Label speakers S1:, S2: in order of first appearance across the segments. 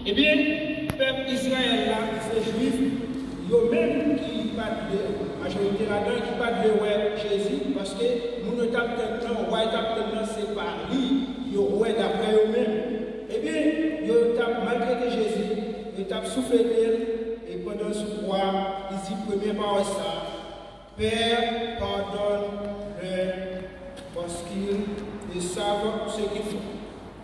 S1: Eh bien, le peuple Israël, là, ces juifs, eux-mêmes qui parlent de majorité là-dedans, qui parlent de ouais, Jésus, parce que nous ne tapons tellement, ouais, tellement, c'est par lui, ils ouais d'après eux-mêmes. Eh bien, ils tapent, malgré que Jésus, ils tapent soufflé d'elle, et pendant ce croix, ils disent première parole ça, Père, pardonne-leur, parce qu'ils ne savent ce qu'ils font.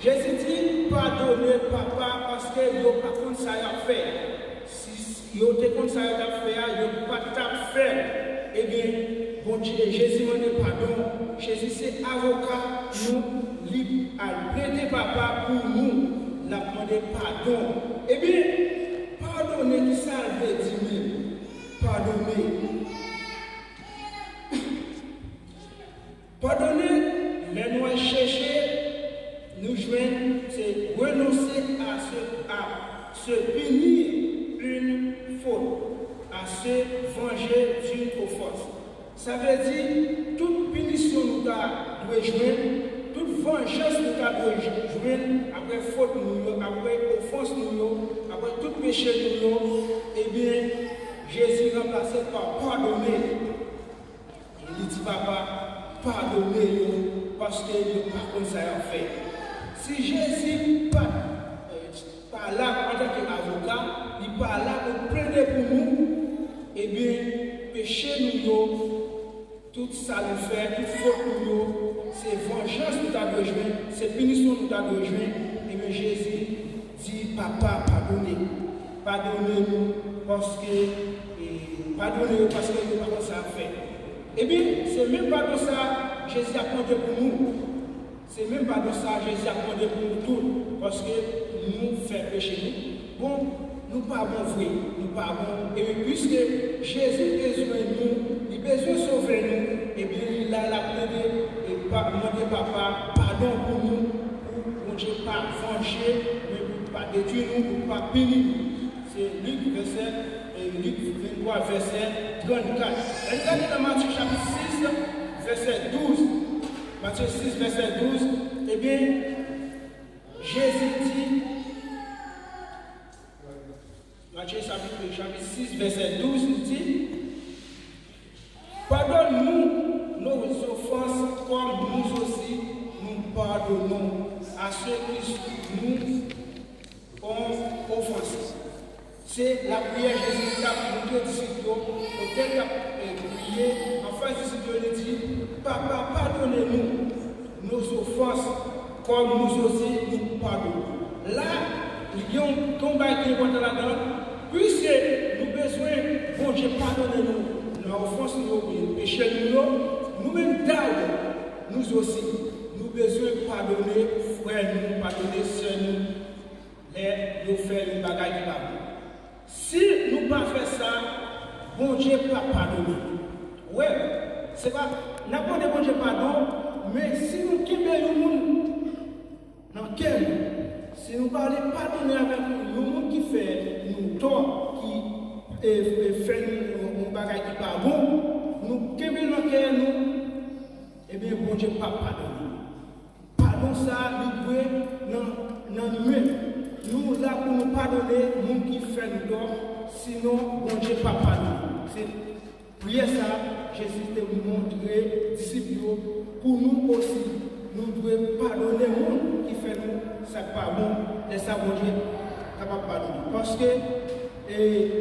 S1: Jésus dit, pardonnez papa, parce qu'ils n'ont pas contre ça à faire. Si ils ont contre ça à faire, ils n'ont pas à faire. Eh bien, bon Dieu, Jésus m'a dit pardon. Jésus c'est avocat, nous, libre à plaider papa pour nous, l'a demandé pardon. Eh bien, pardonnez qui ça veut dire, pardonnez. Pardonnez, les nous chercher, nous joindre, c'est renoncer à se punir une faute, à se venger d'une offense. Ça veut dire, toute punition nous doit joindre, toute vengeance nous doit joindre après faute, après offense, après tout péché, eh bien, Jésus remplacé par pardonner. Il dit, papa, pardonnez-nous parce que nous pas comme ça à faire. Si Jésus pas là en tant qu'avocat, il n'est pas là pour plaider pour nous, eh bien, péché nous, tout ça nous fait, toute faute nous, c'est vengeance nous a besoin, c'est punition nous a besoin, et bien Jésus dit, papa, pardonnez, pardonnez-nous parce que, pardonnez-nous parce que nous pas comme ça à faire. Eh bien, c'est même pas de ça Jésus a compté pour nous. C'est même pas de ça Jésus a compté pour nous tous. Parce que nous faisons péché. Bon, nous pas bon vrai, nous pas bon. Et puisque Jésus a besoin de nous, il a besoin de sauver nous, et bien il a la plaidé et demander papa pardon pour nous, pour Dieu pas venger, mais pour pas détruire nous, pour pas punir nous. C'est Luc verset. Luc 23, verset 34. Regardez dans Matthieu chapitre 6, verset 12. Matthieu 6, verset 12. Eh bien, Jésus dit, Matthieu chapitre 6, verset 12, il dit, pardonne-nous nos offenses comme nous aussi nous pardonnons à ceux qui nous ont offensés. C'est la prière Jésus qui a pour nos disciples, auquel il a prié, en face du disciple, il dit, papa, pardonnez-nous nos offenses, comme nous aussi nous pardonnons. Là, il y a un combat qui est là-dedans, puisque nous avons besoin, bon Dieu, pardonnez-nous nos offenses, nos péchés, nous-mêmes d'âge, nous aussi, nous avons besoin de pardonner, frères, nous pardonner, sœurs, nous faire une bagaille qui va. Si nous ne pas faire ça, bon Dieu ne va pas pardonner. Oui, c'est pas, n'a pas de bon Dieu pardon, mais si nous quittons le monde, dans quel si nous parlons pardonner avec le monde qui fait nous tort, qui fait nous bagaille qui pas bon, nous quittons dans quel nous, eh bien bon Dieu ne va pas pardonner. Pardon ça, nous devons dans nous-mêmes. Nous là pour nous pardonner, nous qui fait nous tort, sinon, bon Dieu pas pardonner. C'est prier ça, Jésus te montrer, disciples, pour nous aussi, nous devons pardonner les gens qui fait nous, ça pas bon, et ça, bon Dieu, capable de pardonner. Parce que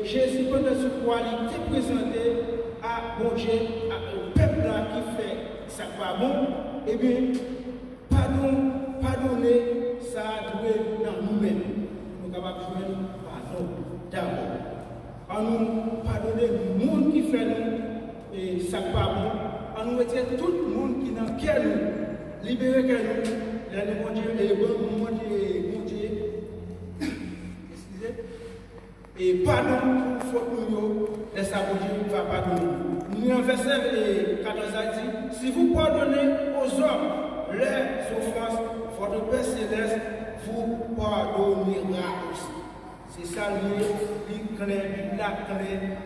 S1: Jésus, pendant ce croix, il était présenté à bon Dieu, au peuple là qui fait ça pas bon, eh bien, pardonner, ça doit être dans nous-mêmes. Nous sommes capables de jouer pardon d'abord. En nous pardonner le monde qui fait nous, et ça pas bon. En nous retirer tout le monde qui est dans quel nous, libérer quel nous, là nous, mon Dieu, et bon Dieu, excusez, et pardon pour faute nous, et ça, bon Dieu, va pardonner. Nous, en verset 14 a dit, si vous pardonnez aux hommes leurs offenses, votre Père Céleste vous pardonnera aussi. C'est ça le clair,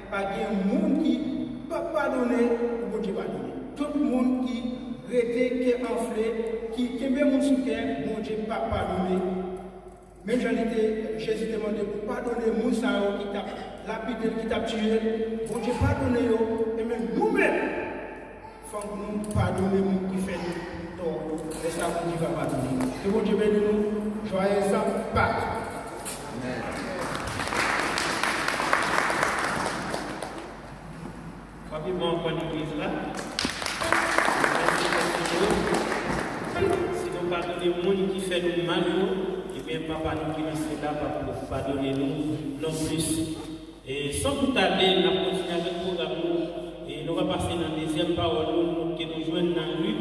S1: pas de monde qui ne peut pas pardonner, pour Dieu pardonner. Tout le monde qui était, qui est enflé, qui est même sous terre, mon Dieu ne peut pas pardonner. Même Jésus te demandé pour pardonner Moussa qui t'a lapidé, qui t'a tué. Bon Dieu pardonne et même nous-mêmes, il faut que nous pardonnions nous qui fait nous tort. Et ça, bon Dieu va pardonner. Que bon Dieu bénisse nous. Joyeux Pâques. Amen.
S2: Rapidement, on l'église là. Si nous pardonnons les gens qui font nous mal, et bien papa nous qui nous là pour pardonner nous non plus. Et sans tout tarder, nous allons continuer avec le programme et nous allons passer dans la deuxième parole que nous jouons dans Luc,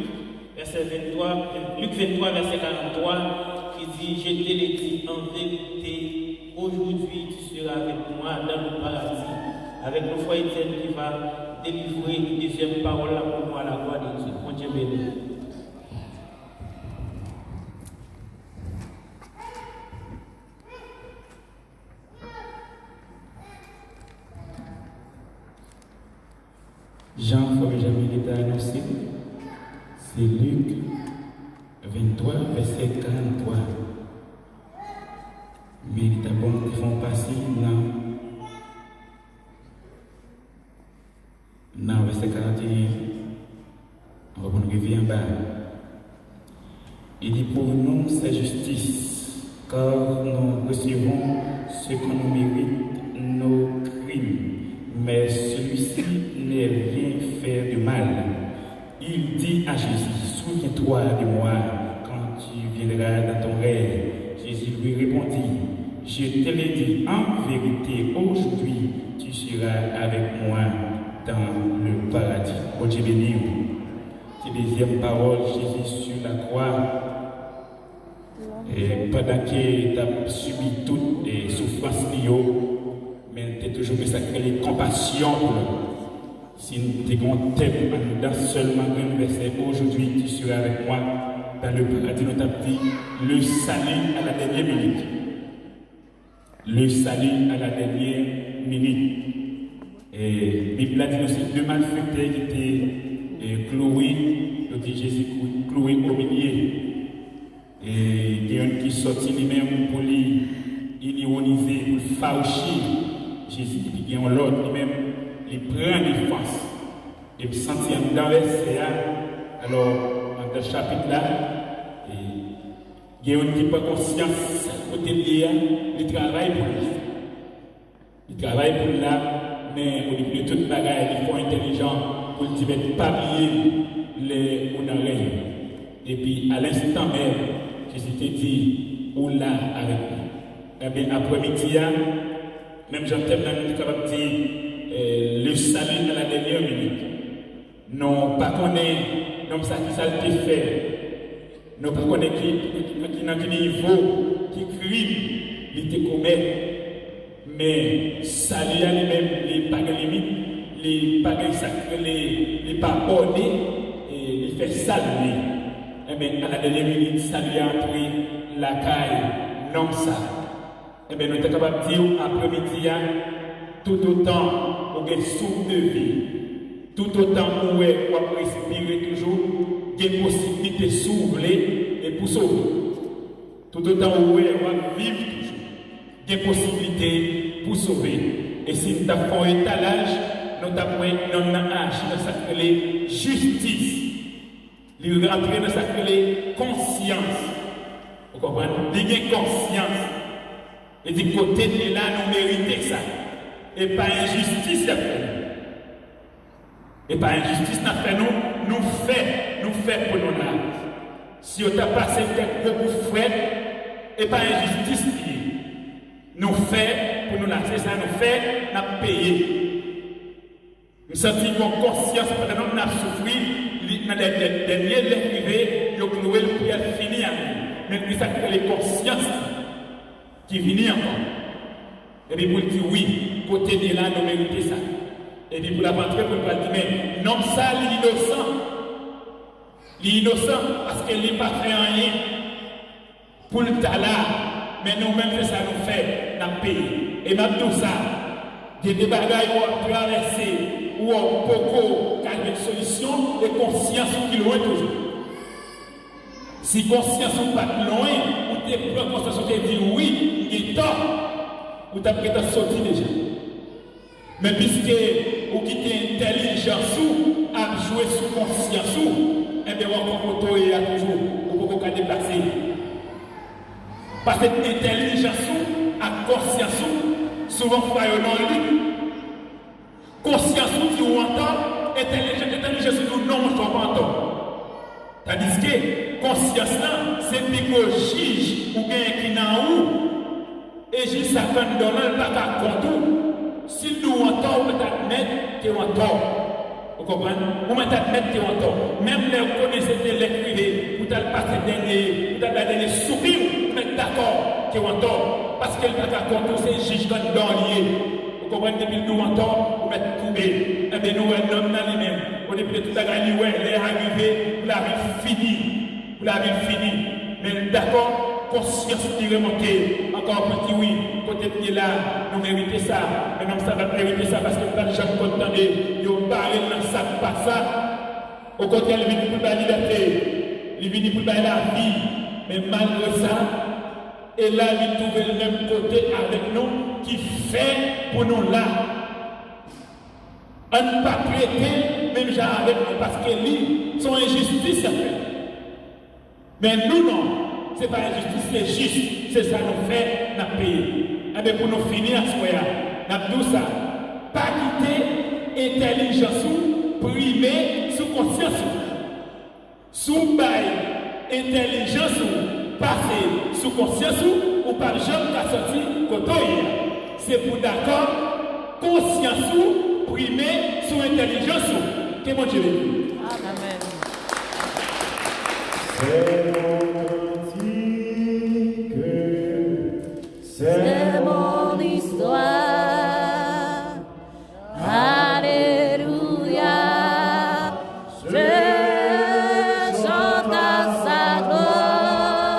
S2: verset 23, Luc 23, verset 43, qui dit: Je te l'ai dit en vérité, aujourd'hui tu seras avec moi dans le paradis, avec le foi éternel qui va délivrer une deuxième parole là pour moi à la gloire de Dieu. Mon Dieu béni.
S3: Jean, comme jamais été annoncé, c'est Luc 23, verset 43. Mais il est bon qu'ils font passer dans le verset 41. On va nous revenir en bas. Il dit: pour nous, c'est justice, car nous recevons ce qu'on nous mérite, nos crimes. Mais celui-ci n'est rien fait de mal. Il dit à Jésus: souviens-toi de moi quand tu viendras dans ton règne. Jésus lui répondit: je te l'ai dit en vérité, aujourd'hui tu seras avec moi dans le paradis. Bon Dieu béni. C'est la deuxième parole, Jésus sur la croix. Et pendant qu'il a subi toutes les souffrances liées, mais tu es toujours sacré les compassions pour nous. Si nous t'avons thème dans seulement un verset, aujourd'hui tu seras avec moi dans le paradis. Nous t'avons dit le salut à la dernière minute. Le salut à la dernière minute. Et la Bible a dit aussi deux malfaiteurs qui étaient cloués, nous dit Jésus cloué au milieu. Et il y a un qui sortit lui-même pour ironiser, pour faucher Jésus, qui vient l'autre lui-même, il prend défense. Et il sentit dans le verset. Alors, dans ce chapitre-là, il y a un qui n'a pas conscience, côté de lui, il travaille pour lui. Il travaille pour là, mais au début de toute bagarre, il faut intelligent pour dire ne pas oublier les honorer. Et puis, à l'instant même, Jésus te dit, ou là avec nous. Eh bien, après-midi, même j'entends même capable de dire le salut à la dernière minute. Non, pas connaître, non, ça qui ça le fait. Non, pas connaître qui dans quel niveau, qui crime, il te commet. Mais salut à lui-même, les pas de limite, les pas de sacré, les pas bornés, et il fait saluer. Eh bien, à la dernière minute, salut a entré la caille, non ça. Eh bien, nous sommes capables de dire après-midi, tout autant où il y a souffle de vie, tout autant où il y a respirer toujours, il y a possibilité de s'ouvrir et pour sauver. Tout autant où il y a vivre toujours, il y a possibilité pour sauver. Et si nous avons un étalage, nous avons un âge dans sa justice. Il rentre dans sa conscience. Vous comprenez? Il y a conscience. Et du côté de là, nous méritons ça. Et pas injustice d'après nous. Et pas injustice d'après nous, nous fait pour nous là. Si on t'a passé quelque beaucoup de frais, et pas injustice liée. Nous fait pour nous là, c'est ça, nous fait, nous avons payé. Nous sentons une conscience pendant que nous avons souffert, dans les derniers privés, nous avons loué le prière fini à nous. Mais nous avons les consciences qui viennent encore. Et puis pour dire oui, côté de là, nous méritons ça. Et puis pour la rentrer, pour le dire, mais non, ça, l'innocent. L'innocent, parce qu'elle n'est pas fait rien. Pour le talent. Mais nous-mêmes, ça nous fait, nous payons. Et même tout ça, des bagailles où on traverse, où on peut trouver une solution et conscience qui loin toujours. Si conscience ou pas loin, ou t'es prends conscience ou t'es dit oui, il est tort, ou t'as peut-être sorti déjà. Mais puisque ou qui t'es intelligence ou à jouer sous conscience ou, eh bien, on va toujours, on peut déplacer. Parce que l'intelligence ou, à conscience ou, souvent, il faut aller dans lui. Conscience ou, tu entends, intelligence ou, non, je ne pas. Tandis que conscience là, c'est que juge ou bien qui n'a où, et juge ça quand nous donnons pas qu'à compte. Si nous entendons, on va admettre que on entend. Vous comprenez? On va admettre que on entend. Même les connaisseurs de l'écrivain, vous allez passer des sourires, vous êtes d'accord que on entend. Parce que le pas qu'à compte, c'est juge quand nous donnons. Vous comprenez? Depuis nous entendons, vous mettez trouvé. Eh bien, nous, un homme dans lui-même. On est peut-être tout à gagner, ouais, les arrivés, vous l'avez fini. Vous l'avez fini. Mais d'accord, conscience qui remonter. Encore petit oui, côté de là, nous méritons ça. Mais non, ça va mériter ça parce que pas de gens content de parler dans ça, pas ça. Au contraire, il vient pour la liberté. Il vient pour la vie. Mais malgré ça, et là, il trouve le même côté avec nous qui fait pour nous là. On ne pas traiter même genre avec nous parce que lui, son injustice à faire. Mais nous non, ce n'est pas injustice, c'est juste. C'est ça nous fait, nous payer. Et bien pour nous finir à ce moment-là, nous tout ça. Pas quitter intelligence ou primer sous conscience. Sous bail intelligence ou passer sous conscience ou par jamais qu'à sortir côté. C'est pour d'accord conscience ou primer sous intelligence ou. Que mon Dieu.
S4: Amen. C'est mon histoire. Alléluia. Je chante à sa gloire.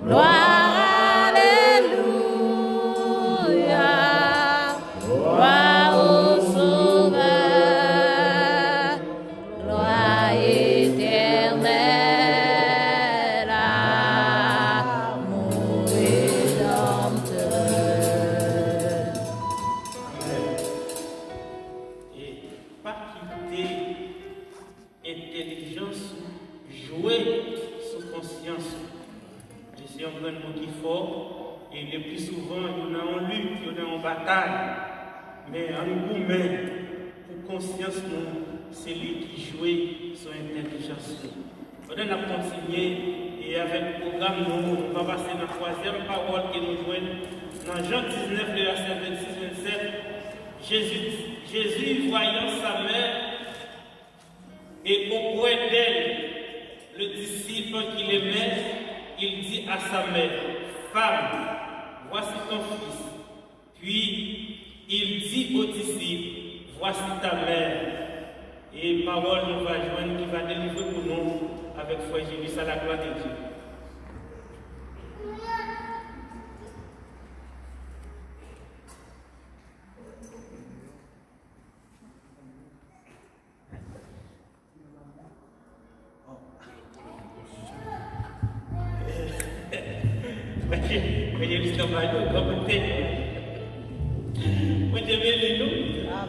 S4: Gloire, alléluia. Gloire au Sauveur. Gloire éternelle à mon Rédempteur.
S2: Et pas quitter intelligence, jouer sous conscience. Je suis un grand mot qui fort, et le plus souvent, il y en a en lutte, il y en a en bataille. Mais en nous-mêmes, pour conscience, c'est lui qui joue sur intelligence. On a continué, et avec le programme, nous va passer dans la troisième parole que nous jouons dans Jean 19, verset 26-27. Jésus, voyant sa mère et auprès d'elle le disciple qu'il aimait, il dit à sa mère, femme, voici ton fils. Puis il dit au disciple, voici ta mère. Et parole nous va joindre qui va délivrer pour nous avec foi Jésus à la gloire de Dieu.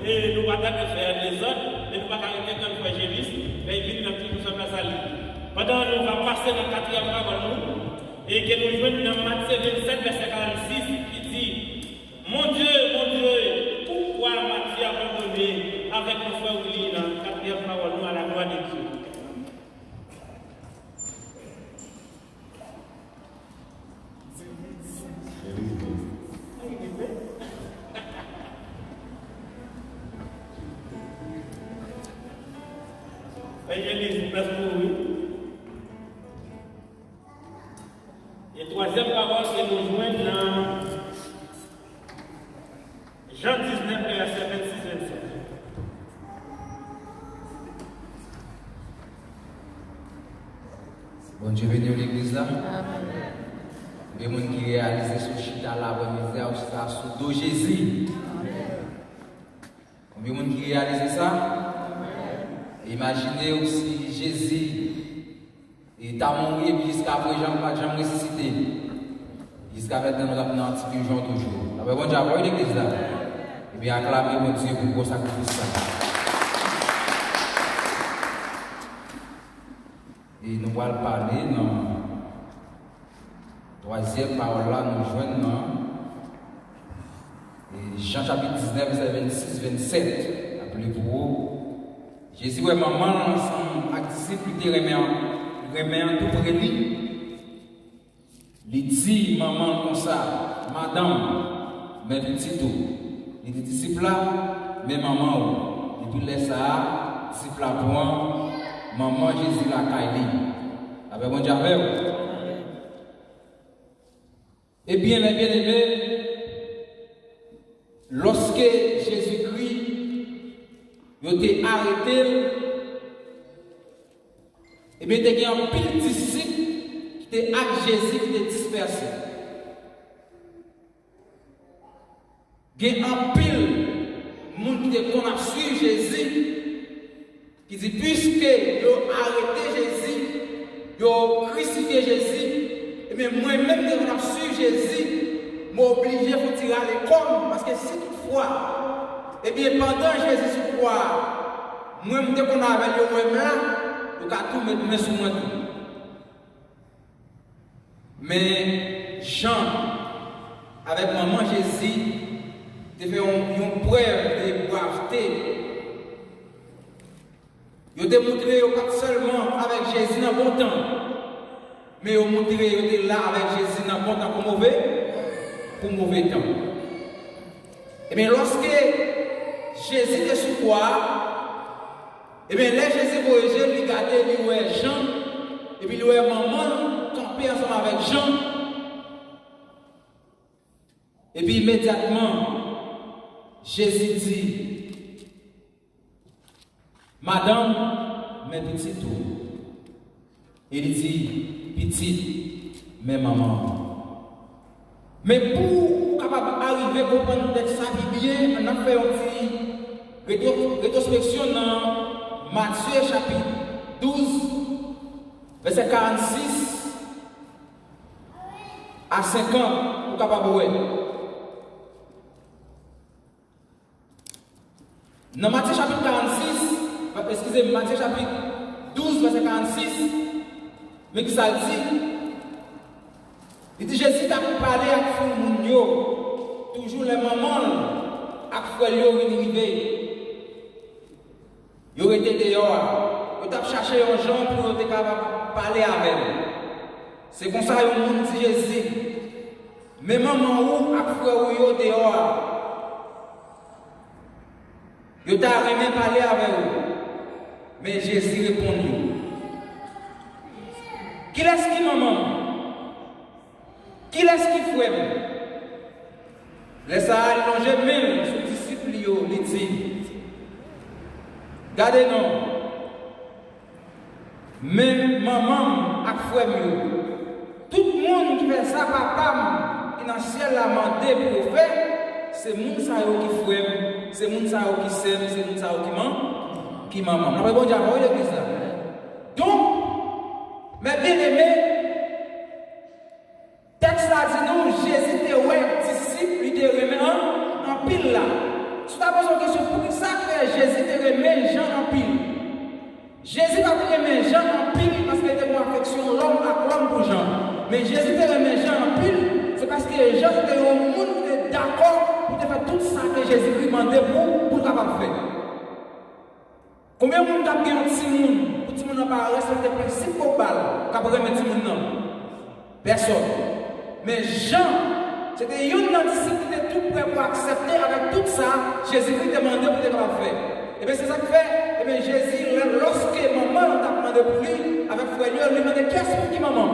S2: Et nous ne pouvons pas faire des autres, mais nous ne pouvons pas arrêter comme foi Jésus, mais il vient dans tout ça dans sa vie. Pendant nous va passer dans la quatrième parole, et que nous jouons dans Matthieu 27, verset 46, qui dit, mon Dieu, pourquoi m'as-tu abandonné avec mon frère Willy dans la quatrième parole, nous à la gloire de Dieu. Évangéliste, place pour vous. Et troisième parole que nous joignons dans Jean 19, verset 26-27.
S5: Bon Dieu, venez à l'église là. Il y a des gens qui réalisent ce chita là, misère, sous dos Jésus. Combien de gens qui réalisent ça? Imaginez aussi Jésus Et t'as mouru et jusqu'à présent, pas jamais ressuscité. Jusqu'à maintenant, nous avons un petit peu toujours. Alors, bon Dieu, après l'église là. Et bien, acclamer mon Dieu pour gros sacrifice. Et nous allons parler dans la troisième parole là, nous joignons dans Jean chapitre 19, verset 26, 27. Appelez-vous. Jésus et maman ensemble, avec disciples, il remet en tout près de lui. Il dit, maman, comme ça, madame, mes petits tout. Il dit, disciple là, mes mamans, et puis laisse ça, disciple là, point, maman, Jésus la caille. Avec bon Dieu, avec vous. Eh bien, mes bien-aimés, lorsque Jésus-Christ a été arrêté, et bien, il y a un pile disciple qui était avec Jésus qui était dispersé. Il y a un pile monde qui a suivi Jésus qui dit puisque ils ont arrêté Jésus, ils ont crucifié Jésus, et bien moi-même qui a suivi Jésus, m'oblige à tirer à l'école parce que si toutefois, et bien pendant Jésus se croit, moi-même dès qu'on avait le moi-même là, nous avons tout mettre sur moi tout. Mais Jean, avec maman Jésus, il fait une preuve de braveté. Il a démontré pas seulement avec Jésus dans le bon temps, mais il a montré qu'il était là avec Jésus dans le bon temps pour mauvais temps. Et bien lorsque Jésus était sous croix, et bien là Jésus voyageait, il regardait, il voyait Jean, et puis il voyait maman camper ensemble avec Jean. Et puis immédiatement, Jésus dit, madame, mes petits tours. Il dit, petite, mes mamans. Mais pour capable arriver à comprendre ça bien, on a fait une rétrospection dans Matthieu chapitre 12, verset 46 à 50, pour capable voir. Dans Matthieu chapitre 46, excusez, Matthieu chapitre 12, verset 46, mais qui ça dit? Il dit Jésus t'a parlé avec Mounio, toujours les mamans, avec frère yo arrivé. Yo était dehors, yo t'a cherché un gens pour être capable de parler avec. C'est comme ça que monde dit Jésus. Mais maman ou avec frère yo dehors. Yo t'a rien parlé avec eux. Mais Jésus répondit. Qui est-ce qui maman? Qui est-ce qui fouette? Laisse ça allonger même sous disciple, il dit. Gardez non. Même maman a fouette. Tout le monde qui fait ça, papa, qui dans le ciel l'a mandé pour faire, c'est le monde qui fouette, c'est le monde qui sème, c'est le monde qui maman. On va bon dire, l'église là. Donc, mes bien-aimés, texte là dit nous, Jésus était disciple, il était remis en pile là. Si tu as besoin de question, pour qui ça fait Jésus était remis Jean en pile? Jésus n'a pas remis Jean en pile parce qu'il était en affection l'homme à l'homme pour Jean. Mais Jésus était remis Jean en pile, c'est parce que Jean était au monde qui était d'accord pour faire tout ça que Jésus lui demandait pour capable faire. Combien de monde a gagné un petit monde pour que le monde n'a pas respecté le principe global qu'a remis petit monde? Personne. Mais Jean, c'était une disciple qui était tout prêt pour accepter avec tout ça, Jésus-Christ demandait pour être fait. Et bien c'est ça qu'il fait. Et bien Jésus, lorsque maman t'a demandé pour lui, avec frère, lui demandait qu'est-ce qui maman?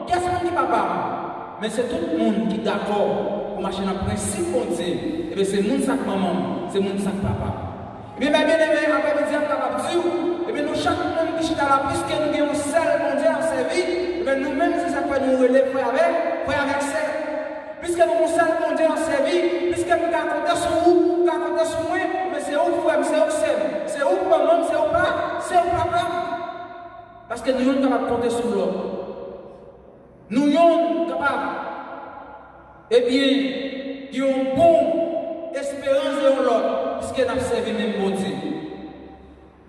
S5: Qu'est-ce qui papa? Mais c'est tout le monde qui est d'accord pour marcher dans le principe qu'on dit. Et bien c'est mon sac maman, c'est mon sac papa. Et bien bien aimé, après-midi, on est capable de dire, et bien nous, chaque monde qui est là, puisque nous avons un seul mondial en service, et bien nous-mêmes, c'est ça que nous relève frère avec seul. Puisque nous avons un seul mondial en service, puisque nous avons compté sur vous, nous avons compté sur moi, mais c'est où frère, c'est où c'est où maman, c'est où papa. Parce que nous sommes capables de compter sur l'autre. Nous sommes capables, eh bien, qui ont une bonne espérance de l'autre, puisque nous avons servi même bon Dieu.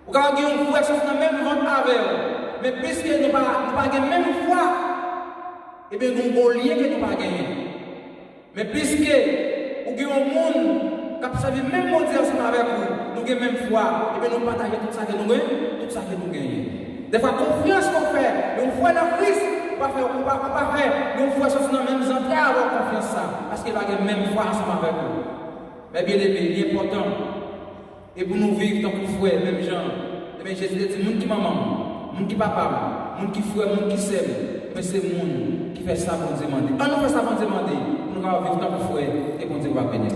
S5: Vous avez une foi qui est même vente avec eux, mais puisque nous n'avons pas la même foi, eh bien, nous avons un lien que nous n'avons pas gagné. Mais puisque vous avez un monde qui a servi même bon Dieu ensemble avec vous, nous avons la même foi, eh bien, nous partageons tout ça que nous gagnons. Des fois, confiance qu'on fait, nous foi dans Christ. On va faire, nous faisons dans même entrées à avoir confiance ça, parce qu'il a la même foi ensemble avec nous. Mais bien aimé, il est important. Et pour nous vivre tant que frère, même gens, mais Jésus dit, monde qui maman, monde qui papa, monde qui frère, monde qui s'aime, mais c'est monde qui fait ça pour nous demander. On nous fait ça pour nous demander, nous allons vivre tant que frère, et pour Dieu va bénir.